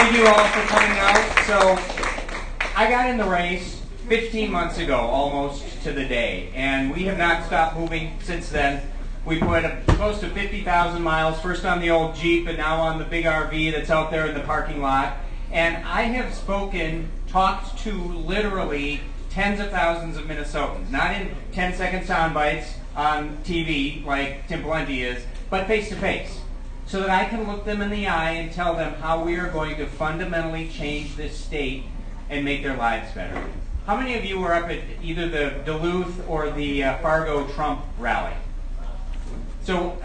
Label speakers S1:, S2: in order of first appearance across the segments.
S1: thank you all for coming out. So, I got in the race 15 months ago, almost to the day, and we have not stopped moving since then. We put close to 50,000 miles, first on the old Jeep and now on the big RV that's out there in the parking lot. And I have talked to literally tens of thousands of Minnesotans, not in 10-second sound bites on TV like Tim Pawlenty is, but face to face, so that I can look them in the eye and tell them how we are going to fundamentally change this state and make their lives better. How many of you were up at either the Duluth or the Fargo Trump rally? So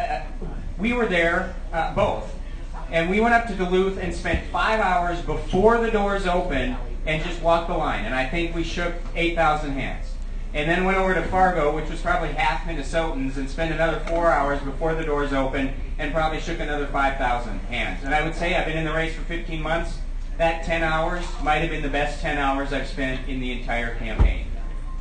S1: we were there, both. And we went up to Duluth and spent 5 hours before the doors opened and just walked the line. And I think we shook 8,000 hands. And then went over to Fargo, which was probably half Minnesotans, and spent another 4 hours before the doors opened and probably shook another 5,000 hands. And I would say I've been in the race for 15 months. That 10 hours might have been the best 10 hours I've spent in the entire campaign.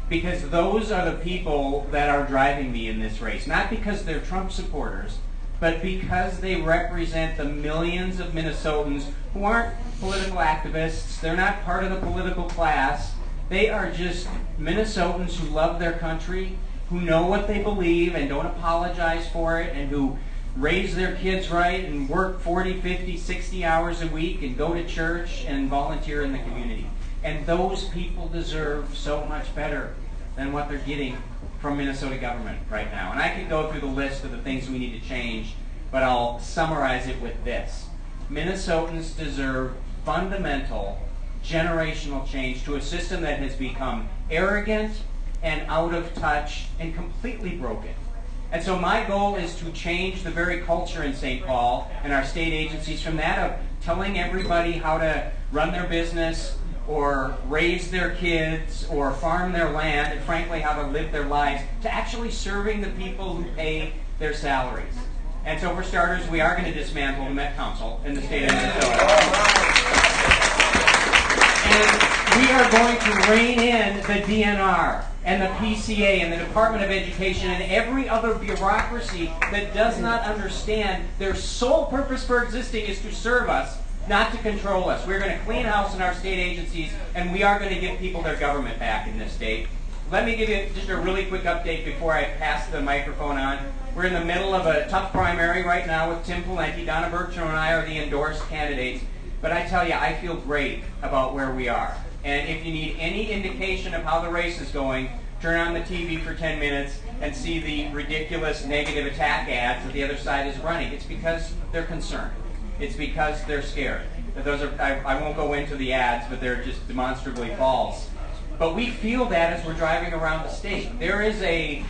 S1: Because those are the people that are driving me in this race. Not because they're Trump supporters, but because they represent the millions of Minnesotans who aren't political activists. They're not part of the political class. They are just Minnesotans who love their country, who know what they believe and don't apologize for it, and who raise their kids right and work 40, 50, 60 hours a week and go to church and volunteer in the community. And those people deserve so much better than what they're getting from Minnesota government right now. And I could go through the list of the things we need to change, but I'll summarize it with this. Minnesotans deserve fundamental, generational change to a system that has become arrogant and out of touch and completely broken. And so my goal is to change the very culture in St. Paul and our state agencies from that of telling everybody how to run their business or raise their kids or farm their land, and frankly how to live their lives, to actually serving the people who pay their salaries. And so for starters, we are going to dismantle the Met Council in the state of Minnesota. And we are going to rein in the DNR and the PCA and the Department of Education and every other bureaucracy that does not understand their sole purpose for existing is to serve us, not to control us. We're going to clean house in our state agencies, and we are going to give people their government back in this state. Let me give you just a really quick update before I pass the microphone on. We're in the middle of a tough primary right now with Tim Pawlenty. Donna Bertram and I are the endorsed candidates. But I tell you, I feel great about where we are. And if you need any indication of how the race is going, turn on the TV for 10 minutes and see the ridiculous negative attack ads that the other side is running. It's because they're concerned. It's because they're scared. Those are, I won't go into the ads, but they're just demonstrably false. But we feel that as we're driving around the state. There's an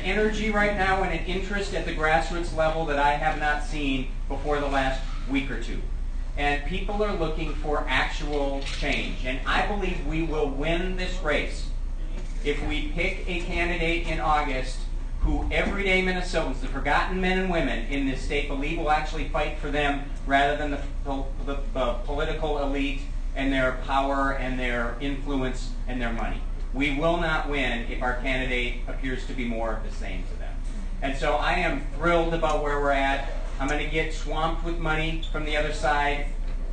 S1: energy right now and an interest at the grassroots level that I have not seen before the last week or two. And people are looking for actual change. And I believe we will win this race if we pick a candidate in August who everyday Minnesotans, the forgotten men and women in this state, believe will actually fight for them rather than the political elite and their power and their influence and their money. We will not win if our candidate appears to be more of the same to them. And so I am thrilled about where we're at. I'm going to get swamped with money from the other side,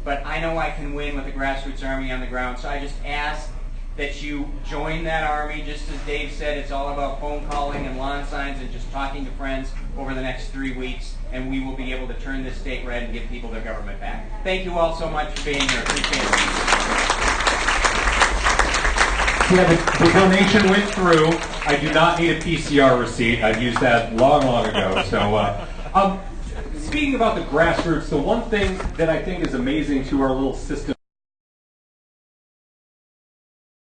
S1: but I know I can win with a grassroots army on the ground. So I just ask that you join that army. Just as Dave said, it's all about phone calling and lawn signs and just talking to friends over the next 3 weeks, and we will be able to turn this state red and give people their government back. Thank you all so much for being here. Appreciate it.
S2: Yeah, the donation went through. I do not need a PCR receipt. I've used that long, long ago. So, speaking about the grassroots, the one thing that I think is amazing to our little system